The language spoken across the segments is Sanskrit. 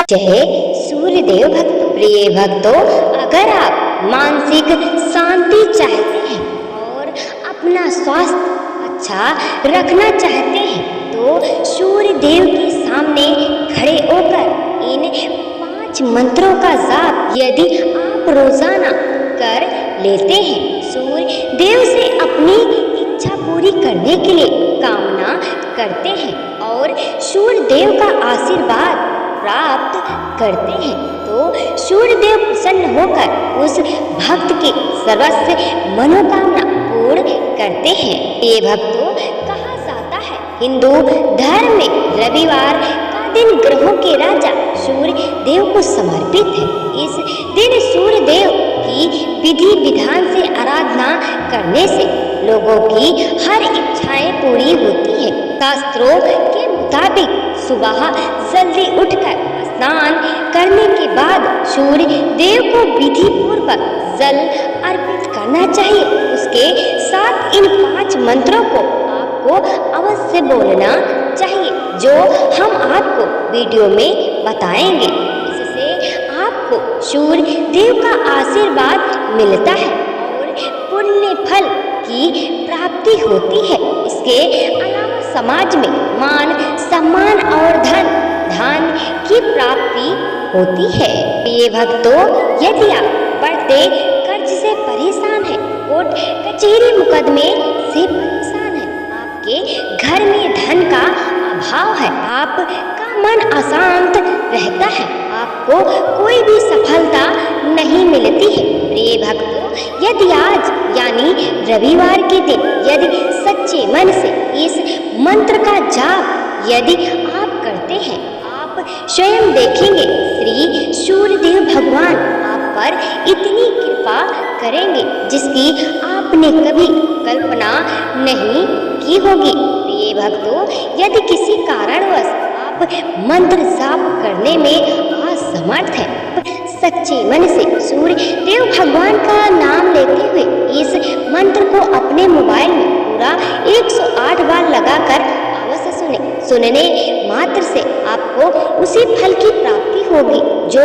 जय सूर्यदेव भक्त। प्रिय भक्तों, अगर आप मानसिक शांति चाहते हैं और अपना स्वास्थ्य अच्छा रखना चाहते हैं तो सूर्यदेव के सामने खड़े होकर इन 5 मंत्रों का जाप यदि आप रोजाना कर लेते हैं, सूर्य देव से अपनी इच्छा पूरी करने के लिए कामना करते हैं और सूर्य देव का आशीर्वाद प्राप्त करते हैं, तो सूर्य देव प्रसन्न होकर उस भक्त की सर्वस्व मनोकामना पूर्ण करते हैं। ये भक्तों, कहा जाता है हिंदू धर्म में रविवार का दिन ग्रहों के राजा सूर्य देव को समर्पित है। इस दिन सूर्य देव की विधि विधान से आराधना करने से लोगों की हर इच्छाएं पूरी होती है। शास्त्रों के मुताबिक सुबह जल्दी उठकर स्नान करने के बाद सूर्य देव को विधि पूर्वक जल अर्पित करना चाहिए। उसके साथ इन 5 मंत्रों को आपको अवश्य बोलना चाहिए, जो हम आपको वीडियो में बताएंगे। इससे आपको सूर्य देव का आशीर्वाद मिलता है और पुण्य फल की प्राप्ति होती है। इसके अलावा समाज में मान सम्मान और धन की प्राप्ति होती है। ये भक्तों, यदि आप बढ़ते कर्ज से परेशान हैं, कोर्ट कचहरी मुकदमे से परेशान हैं, आपके घर में धन का अभाव है, आपका मन अशांत रहता है, आपको कोई भी सफलता नहीं मिलती है। प्रिय भक्तों, यदि आज यानी रविवार के दिन यदि सच्चे मन से इस मंत्र का जाप यदि आप करते हैं, आप स्वयं देखेंगे श्री सूर्यदेव भगवान आप पर इतनी कृपा करेंगे जिसकी आपने कभी कल्पना नहीं की होगी। प्रिय भक्तों, यदि किसी कारणवश आप मंत्र जाप करने में असमर्थ हैं, सच्चे मन से सूर्य देव भगवान का नाम लेते हुए इस मंत्र को अपने मोबाइल में पूरा 108 बार लगाकर अवश्य सुने। सुनने मात्र से आपको उसी फल की प्राप्ति होगी जो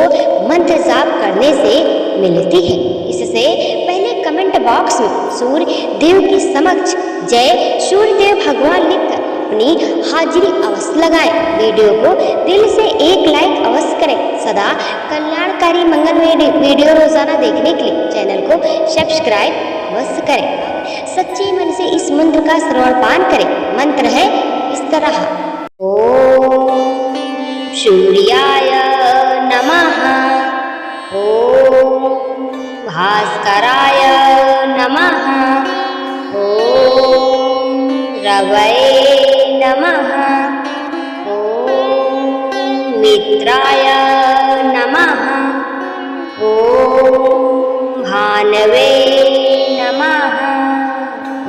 मंत्र जाप करने से मिलती है। इससे पहले कमेंट बॉक्स में सूर्य देव के समक्ष जय सूर्यदेव भगवान लिखकर अपनी हाजिरी अवश्य लगाएं। वीडियो को दिल से एक लाइक अवश्य करें। सदा कल्याणकारी मंगल वीडियो रोजाना देखने के लिए चैनल को सब्सक्राइब अवश्य करें। सच्चे मन से इस मंत्र का श्रवण पान करें। मंत्र है इस तरह: ओम सूर्याय नमः, ओम भास्कराय नमः, ओम रवये नमः, ओम मित्राय नमः, ओम भानवे नमः,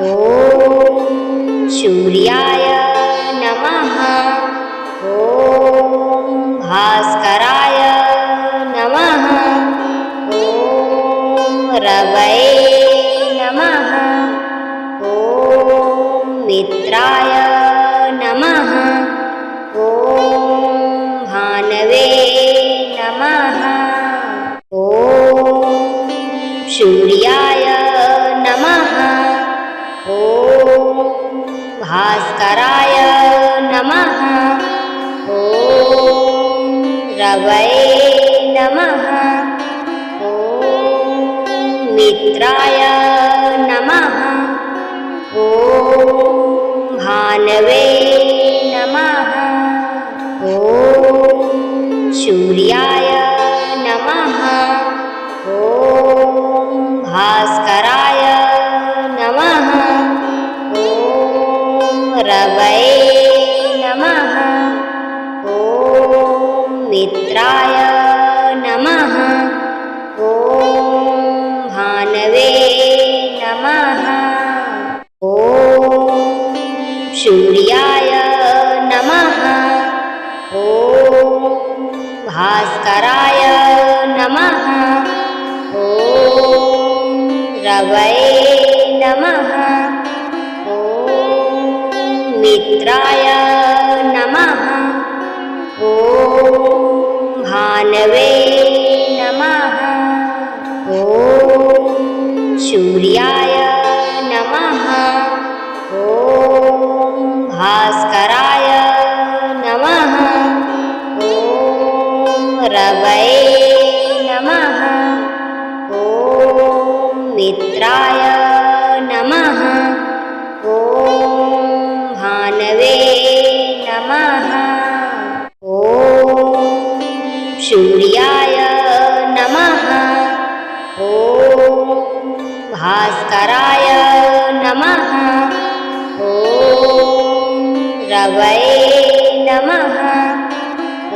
ओम सूर्याय नमः, ओम भास्कराय नमः, ओम रवये नमः, ओम मित्राय नमः, ओम भानवे नमः, ओम सूर्याय नमः, ओम भास्कराय नमः, ओम रवये नमः, ओम मित्राय नमः, ओम भानवे नमः, ओम सूर्याय नमः, ओम भास्कराय नमः, ओम रवये नमः, ओम मित्राय नमः, ओम भानवे नमः, ओम सूर्याय नमः, ओम भास्कराय नमः, ओम रवये नमः, ओम मित्राय नमः, ओम भानवे नमः। ॐ सूर्याय नमः। ॐ भास्कराय नमः। ॐ रवये नमः। ॐ मित्राय नमः। ॐ भानवे नमः। ॐ सूर्याय नमः। ॐ भास्कराय नमः। ॐ रवये नमः।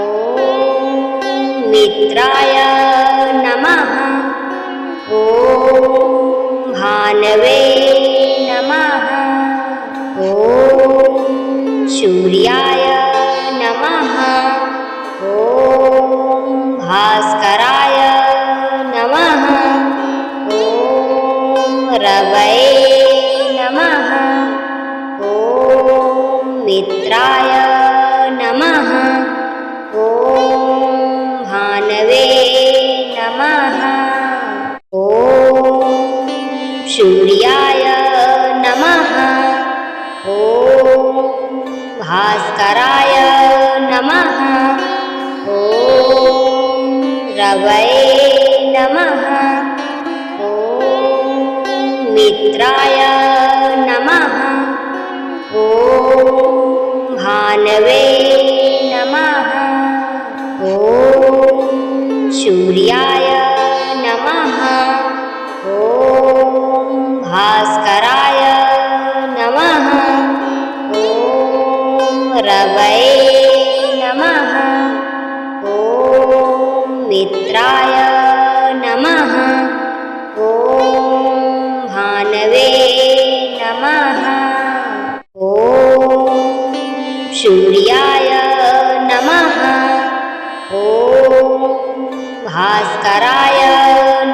ॐ मित्राय नमः। ॐ भानवे नमः। ॐ सूर्याय नमः। ॐ भास्कराय नमः। ॐ रवये नमः। ॐ मित्राय नमः। ॐ भानवे नमः। ॐ सूर्याय नमः। ॐ भास्कराय नमः। ॐ रवये नमः। ॐ मित्राय नमः। ॐ भानवे नमः। ॐ सूर्याय नमः। ॐ भास्कराय नमः। ॐ रवये नमः। ॐ मित्राय नमः। ॐ भानवे नमः। ॐ सूर्याय नमः। ॐ भास्कराय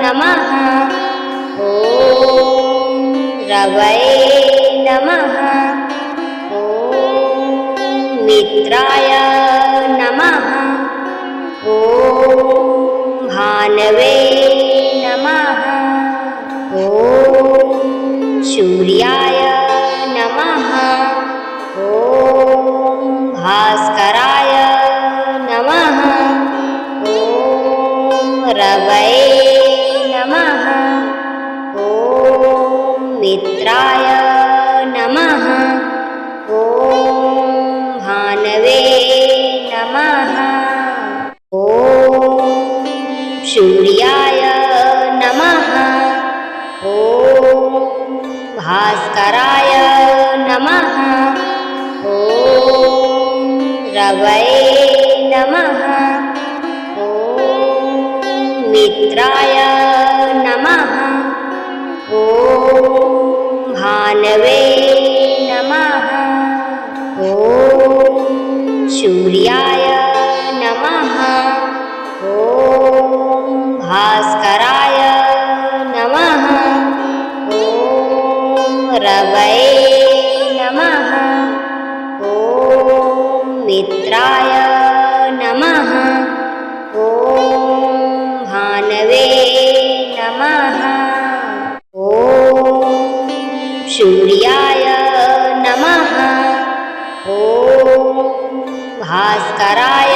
नमः। ॐ रवये नमः। ॐ मित्राय नमः। ॐ भानवे नमः। ॐ सूर्याय नमः। ॐ भास्कराय नमः। ॐ रवये नमः। ॐ मित्राय नमः। ॐ भानवे नमः। ॐ सूर्याय नमः। ॐ भास्कराय नमः। ॐ रवये नमः। ॐ मित्राय नमः। ॐ भानवे नमः। ॐ सूर्याय नमः। ॐ भास्कराय नमः। ॐ रवये नमः। ॐ मित्राय नमः। ॐ भानवे नमः। ॐ सूर्याय नमः। ॐ भास्कराय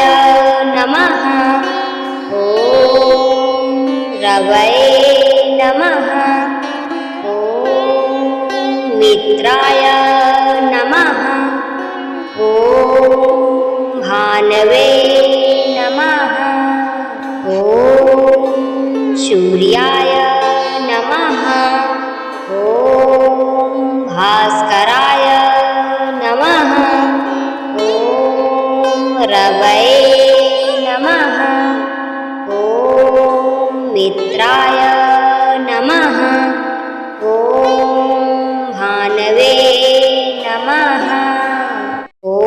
नमः। ॐ रवये नमः। ॐ मित्राय नमः। ॐ भानवे नमः। ॐ सूर्याय नमः। ॐ भास्कराय नमः। ॐ रवये नमः। ॐ मित्राय नमः। ॐ भानवे नमः। ॐ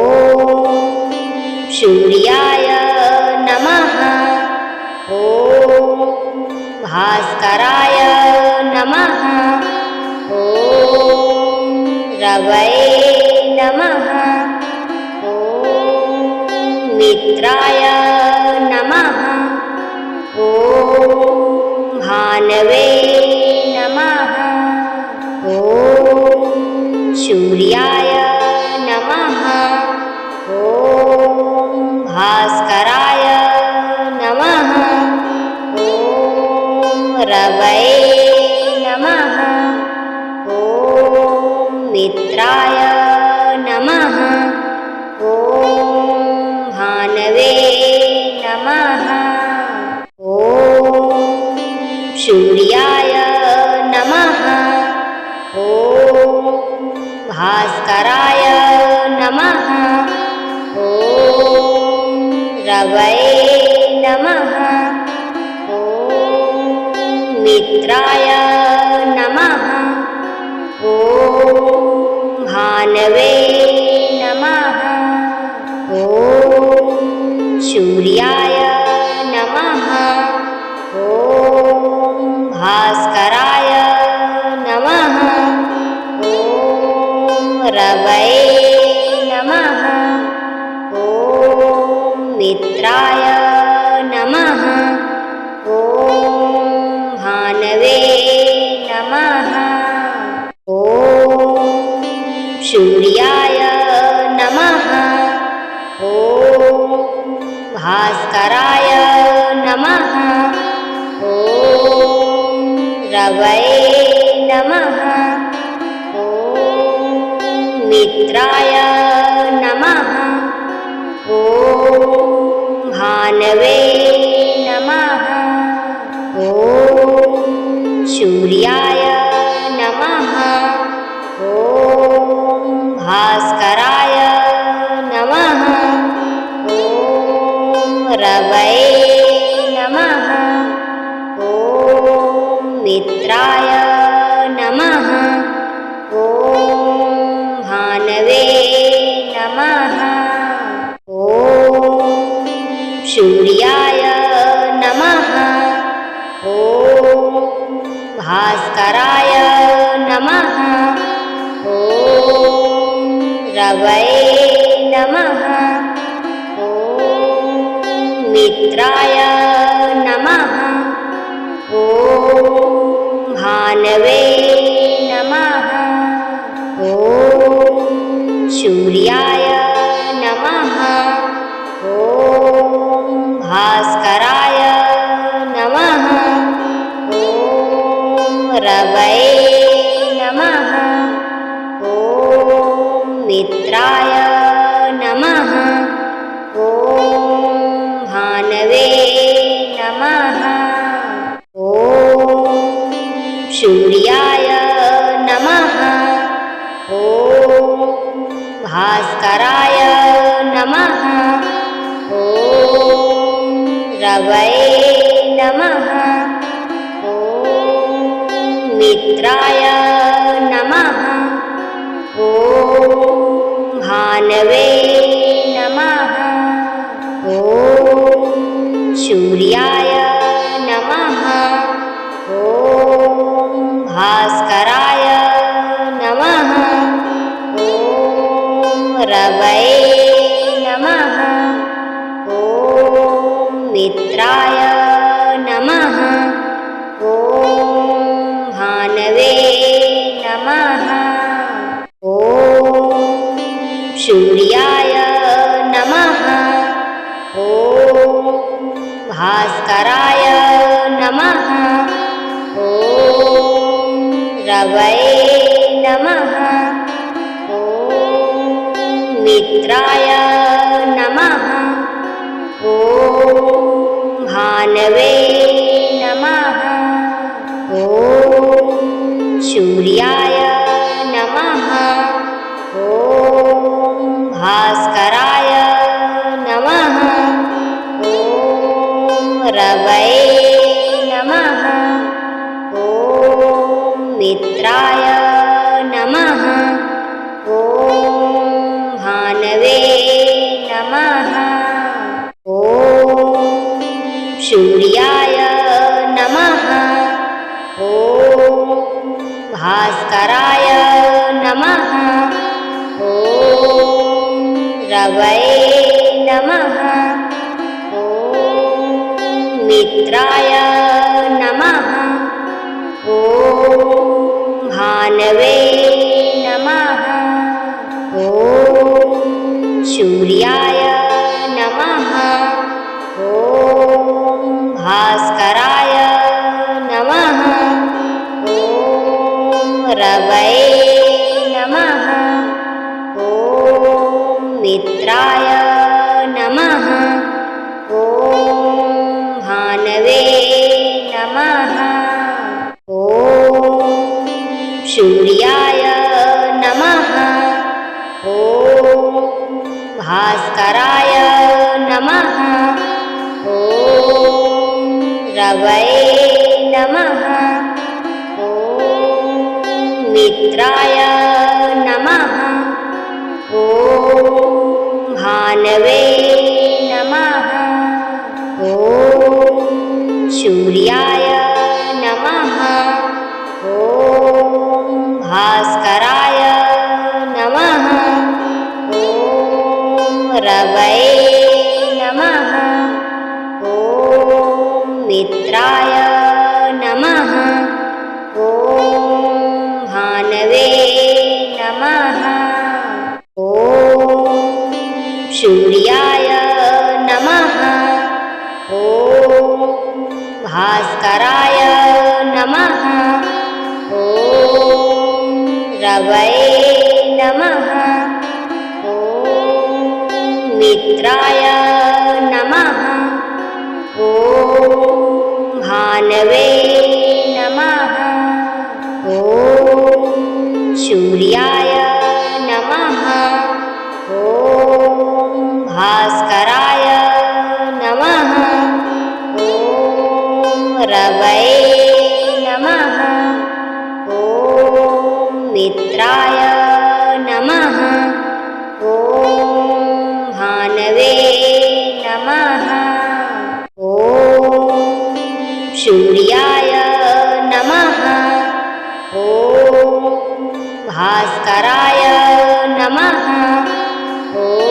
सूर्याय नमः। ॐ भास्कराय नमः। ॐ रवये नमः। ॐ मित्राय नमः। भानवे नमः। ॐ सूर्याय नमः। ॐ भास्कराय नमः। ॐ रवये नमः। ॐ मित्राय नमः। ॐ भानवे नमः। ॐ सूर्याय नमः। ॐ भास्कराय नमः। ॐ रवये नमः। ॐ मित्राय नमः। ॐ भानवे नमः। ॐ सूर्याय नमः। ॐ भास्कराय नमः। ॐ रवये नमः। ॐ मित्राय नमः। ॐ भानवे नमः। ॐ सूर्याय नमः। ॐ भास्कराय नमः। ॐ रवये नमः। ॐ मित्राय नमः। ॐ भानवे नमः। ॐ सूर्याय नमः। ॐ भास्कराय नमः। ॐ रवये नमः। ॐ मित्राय नमः। ॐ भानवे नमः। ॐ सूर्याय नमः। ॐ भास्कराय नमः। ॐ रवये नमः। ॐ मित्राय नमः। ॐ भानवे नमः। ॐ सूर्याय नमः। ॐ भास्कराय नमः। ॐ रवये नमः। ॐ मित्राय नमः। ॐ भानवे नमः। ॐ सूर्याय नमः। ॐ भास्कराय नमः। ॐ रवये नमः। ॐ मित्राय नमः। ॐ भानवे नमः। ॐ सूर्याय नमः। ॐ भास्कराय नमः। ॐ रवये नमः। ॐ मित्राय नमः। ॐ भानवे नमः। ॐ सूर्याय नमः। ॐ भास्कराय नमः। ॐ रवये नमः। ॐ मित्राय नमः। ॐ भानवे नमः। ॐ सूर्याय नमः। ॐ भास्कराय नमः। ॐ रवये नमः। ॐ मित्राय नमः। ॐ भानवे नमः। ॐ सूर्याय नमः। ॐ भास्कराय नमः। ॐ रवये नमः। ॐ मित्राय नमः। ॐ भानवे नमः। ॐ सूर्याय नमः। ॐ भास्कराय नमः। ॐ रवये नमः। ॐ मित्राय नमः। ॐ भानवे नमः। ॐ सूर्याय नमः। ॐ भास्कराय नमः। ॐ रवये नमः। ॐ मित्राय नमः। ॐ भानवे नमः। ॐ सूर्याय नमः। ॐ भास्कराय नमः। ॐ रवये नमः। ॐ मित्राय नमः। ॐ भानवे नमः। ॐ सूर्याय नमः। ॐ भास्कराय नमः। ॐ रवये नमः। ॐ मित्राय नमः। ॐ भानवे नमः। ॐ सूर्याय नमः। ॐ भास्कराय नमः। ॐ रवये नमः। ॐ मित्राय नमः। ॐ भानवे नमः। ॐ सूर्याय नमः। ॐ भास्कराय नमः। ॐ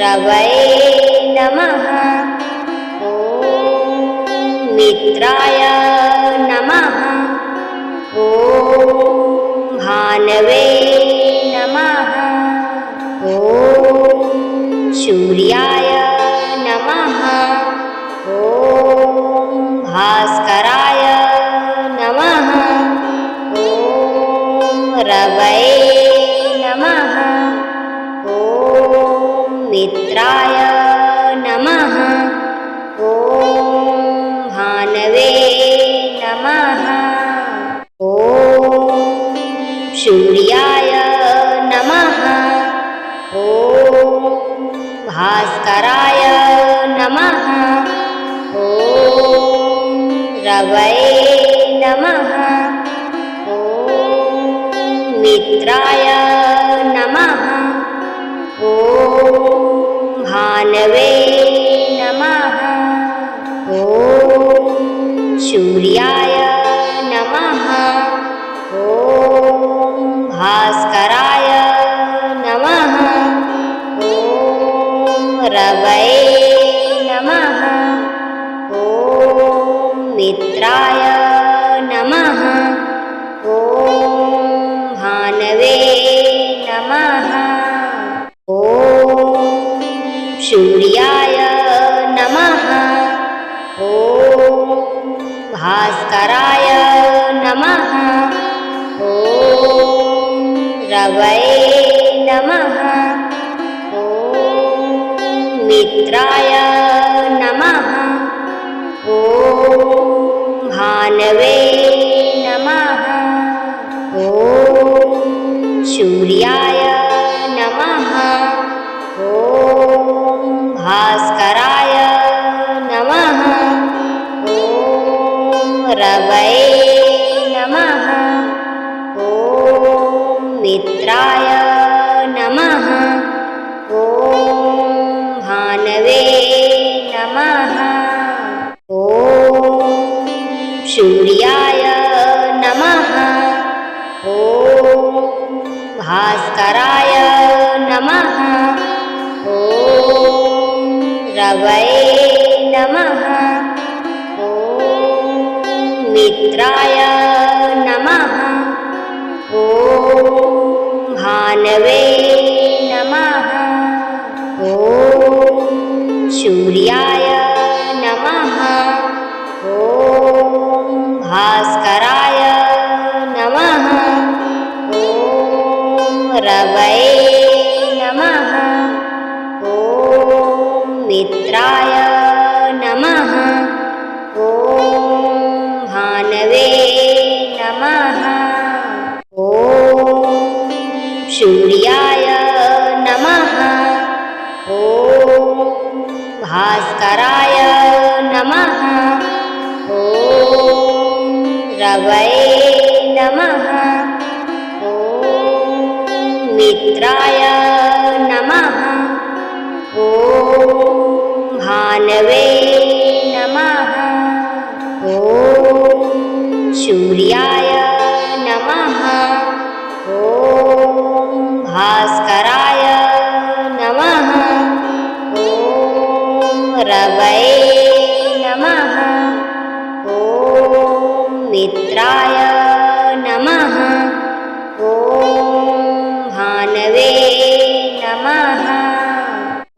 रवये नमः। ॐ मित्राय नमः। ॐ भानवे नमः। ॐ सूर्याय नमः। ॐ भास्कराय नमः। ॐ रवये नमः। ॐ मित्राय नमः। ॐ भानवे नमः। ॐ सूर्याय नमः। ॐ भास्कराय नमः। ॐ रवये नमः। ॐ मित्राय नमः। ॐ भानवे नमः। ॐ सूर्याय नमः। ॐ भास्कराय नमः। ॐ रवये नमः। ॐ मित्राय नमः। ॐ भानवे नमः। ॐ सूर्याय नमः। ॐ भास्कराय नमः। ॐ रवये नमः। ॐ मित्राय नमः। ॐ भानवे नमः। ॐ सूर्याय नमः। ॐ भास्कराय नमः। ॐ रवये नमः। ॐ मित्राय नमः। ॐ भानवे नमः। ॐ सूर्याय नमः। ॐ भास्कराय नमः। ॐ रवये नमः। ॐ मित्राय नमः। ॐ भानवे नमः। ॐ सूर्याय नमः। ॐ भास्कराय नमः। ॐ रवये नमः। ॐ मित्राय नमः। ॐ भानवे नमः। ॐ सूर्याय नमः। ॐ भास्कराय नमः। ॐ रवये नमः। ॐ मित्राय नमः। ॐ भानवे नमः। ॐ सूर्याय नमः। ॐ भास्कराय नमः। ॐ रवये नमः। ॐ मित्राय नमः। ॐ भानवे नमः।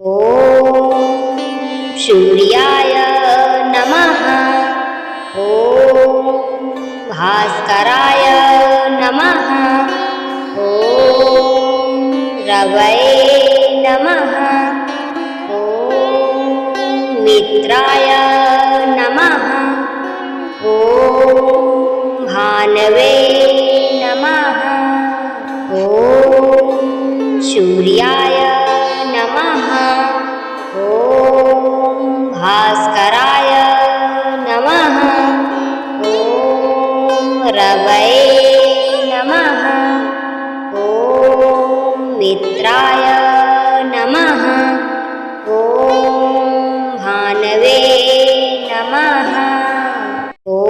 ॐ सूर्याय नमः। ॐ भास्कराय नमः। ॐ रवये नमः। ॐ मित्राय नमः। ॐ भानवे नमः। ॐ सूर्याय नमः। ॐ भास्कराय नमः। ॐ रवये नमः। ॐ मित्राय नमः। ॐ भानवे नमः। ॐ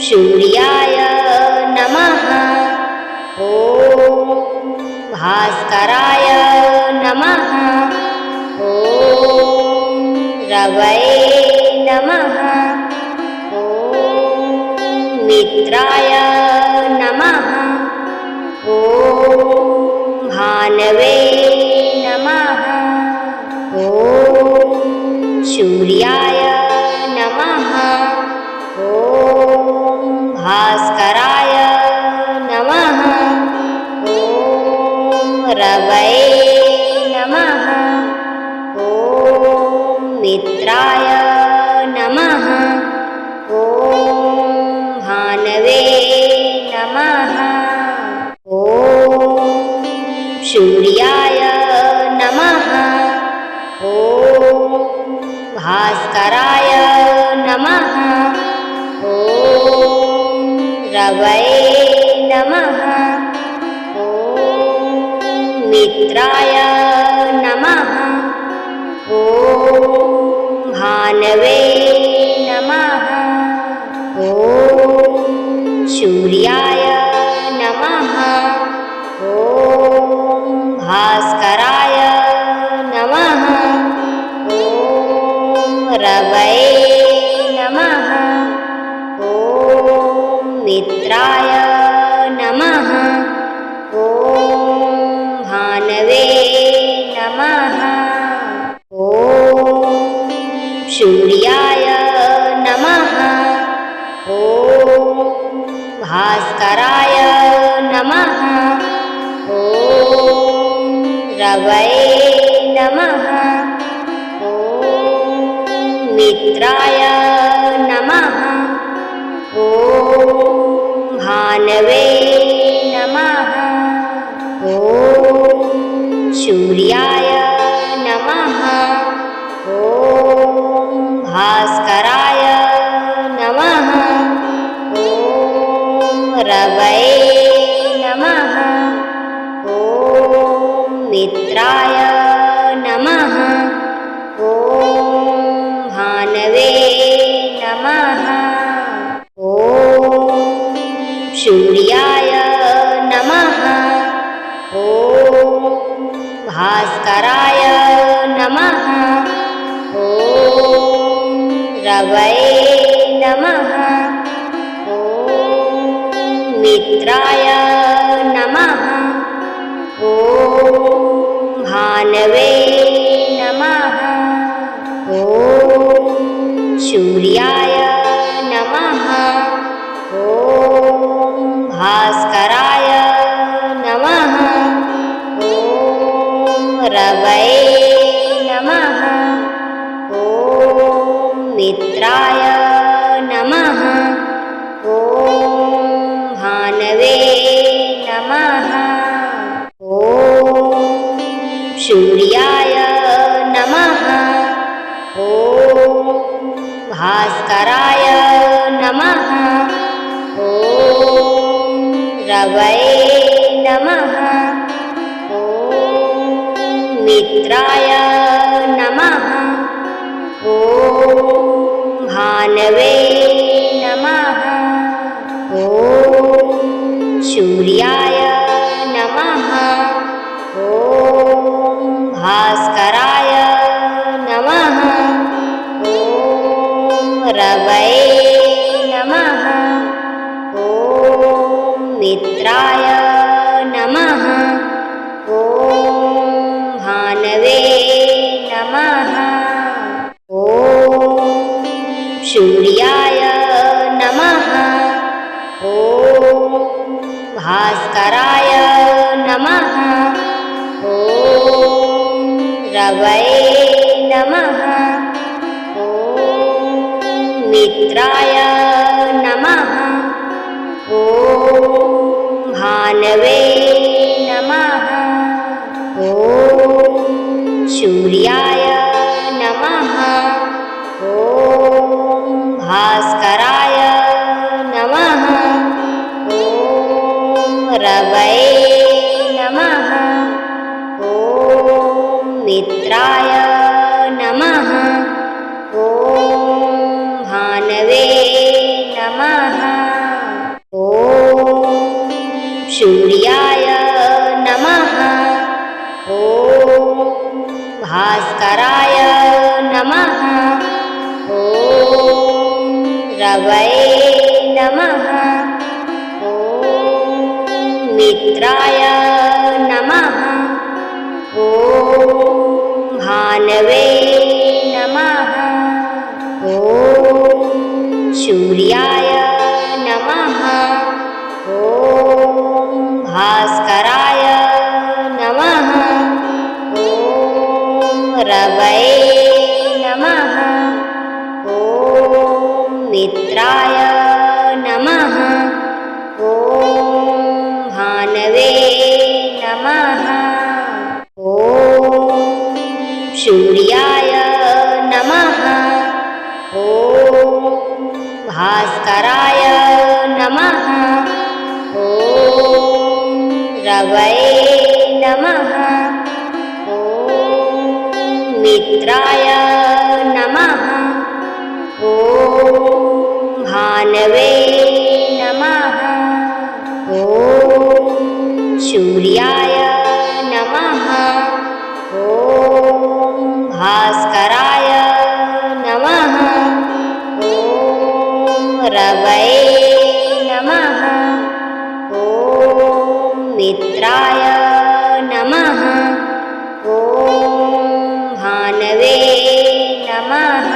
सूर्याय नमः। ॐ भास्कराय नमः। ॐ रवये नमः। ॐ मित्राय नमः। ॐ भानवे नमः। ॐ सूर्याय नमः। ॐ भास्कराय नमः। ॐ रवये नमः। ॐ मित्राय नमः। ॐ भानवे नमः। ॐ सूर्याय नमः। ॐ भास्कराय नमः। ॐ रवये नमः। ॐ मित्राय नमः। ॐ भानवे नमः। ॐ सूर्याय नमः। ॐ भास्कराय नमः। ॐ रवये नमः। ॐ मित्राय नमः। ॐ भानवे नमः। ॐ सूर्याय नमः। ॐ भास्कराय नमः। ॐ रवये नमः। ॐ मित्राय नमः। ॐ भानवे नमः। ॐ सूर्याय नमः। ॐ भास्कराय नमः। ॐ रवये नमः। ॐ मित्राय नमः। ॐ भानवे नमः। ॐ सूर्याय नमः। ॐ भास्कराय नमः। ॐ रवये नमः। मित्राय नमः। ॐ भानवे नमः। ॐ सूर्याय नमः। ॐ भास्कराय नमः। ॐ रवये नमः। ॐ मित्राय नमः। ॐ भानवे नमः। ॐ सूर्याय नमः। ॐ भास्कराय नमः। ॐ रवये नमः। ॐ मित्राय नमः। ॐ भानवे नमः। ॐ सूर्याय नमः। ॐ भास्कराय नमः। ॐ रवये नमः। ॐ मित्राय नमः। ॐ भानवे नमः। ॐ सूर्याय नमः। ॐ भास्कराय नमः। ॐ रवये नमः। ॐ मित्राय नमः। ॐ भानवे नमः। ॐ सूर्याय नमः। ॐ भास्कराय नमः। ॐ रवये नमः। ॐ मित्राय नमः। ॐ भानवे नमः। ॐ सूर्याय नमः। ॐ भास्कराय नमः। ॐ रवये नमः। ॐ मित्राय नमः। ॐ भानवे नमः। ॐ सूर्याय नमः। ॐ भास्कराय नमः। ॐ रवये नमः। ॐ मित्राय नमः। ॐ भानवे नमः। ॐ सूर्याय नमः। ॐ भास्कराय नमः। ॐ रवये नमः। ॐ मित्राय नमः। ॐ भानवे नमः। ॐ सूर्याय नमः। ॐ भास्कराय नमः। ॐ रवये नमः। ॐ मित्राय नमः। ॐ भानवे नमः।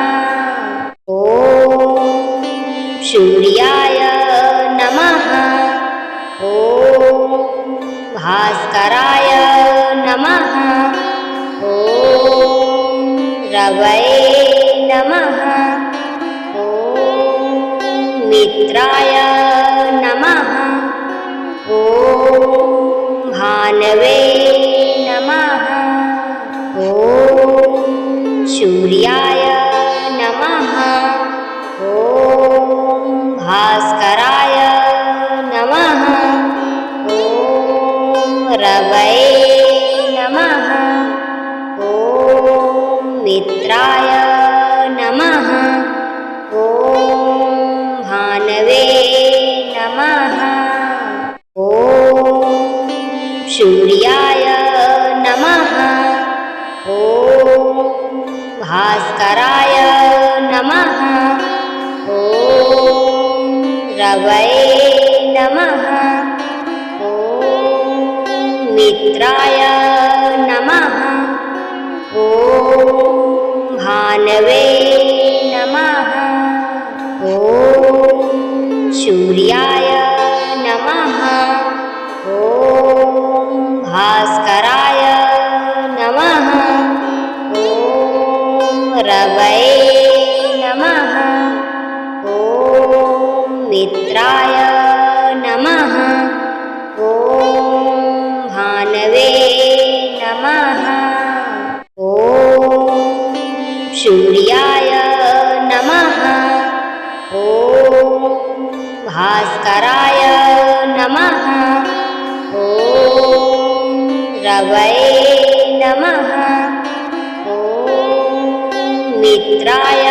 ॐ सूर्याय नमः। ॐ भास्कराय नमः। ॐ रवये नमः। ॐ मित्राय नमः। ॐ भानवे नमः। ॐ सूर्याय नमः। ॐ भास्कराय नमः। ॐ रवये नमः। ॐ मित्राय नमः। ॐ भानवे नमः। ॐ सूर्याय नमः। ॐ भास्कराय नमः। ॐ रवये नमः। ॐ मित्राय नमः। ॐ भानवे नमः। ॐ सूर्याय नमः। ॐ भास्कराय नमः। ॐ रवये नमः। ॐ मित्राय नमः। ॐ भानवे नमः। ॐ सूर्याय नमः। ॐ भास्कराय नमः। ॐ रवये नमः। ॐ मित्राय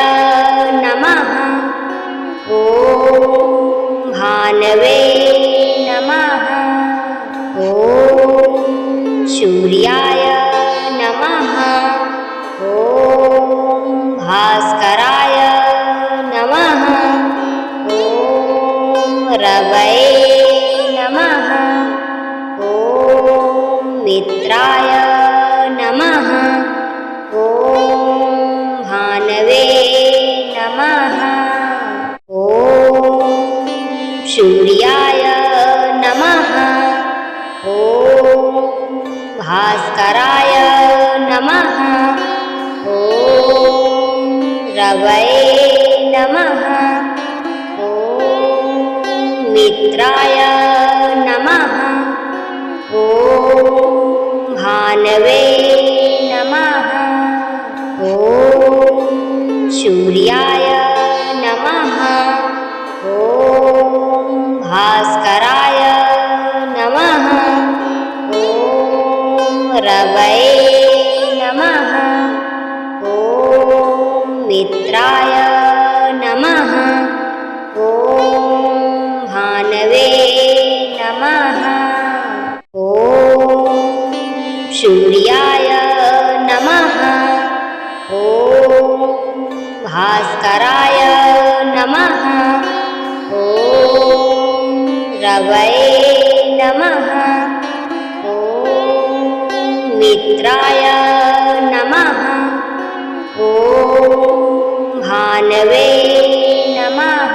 नमः। ॐ भानवे नमः। ॐ सूर्याय नमः। ॐ भास्कराय नमः। ॐ रवये नमः। ॐ मित्राय नमः। ॐ भानवे नमः। ॐ सूर्याय नमः। ॐ भास्कराय नमः। ॐ रवये नमः। ॐ मित्राय नमः। ॐ भानवे नमः। ॐ सूर्याय नमः। ॐ भास्कराय नमः। ॐ रवये नमः। ॐ मित्राय नमः। ॐ भानवे नमः। ॐ सूर्याय नमः। ॐ भास्कराय नमः। ॐ रवये नमः। ॐ मित्राय नमः। ॐ भानवे नमः।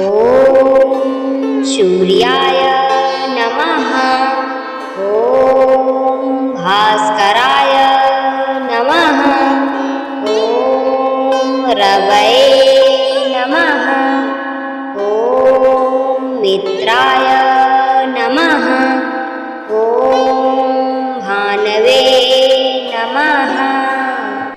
ॐ सूर्याय नमः। ॐ भास्कराय नमः। ॐ रवये नमः। ॐ मित्राय नमः। ॐ भानवे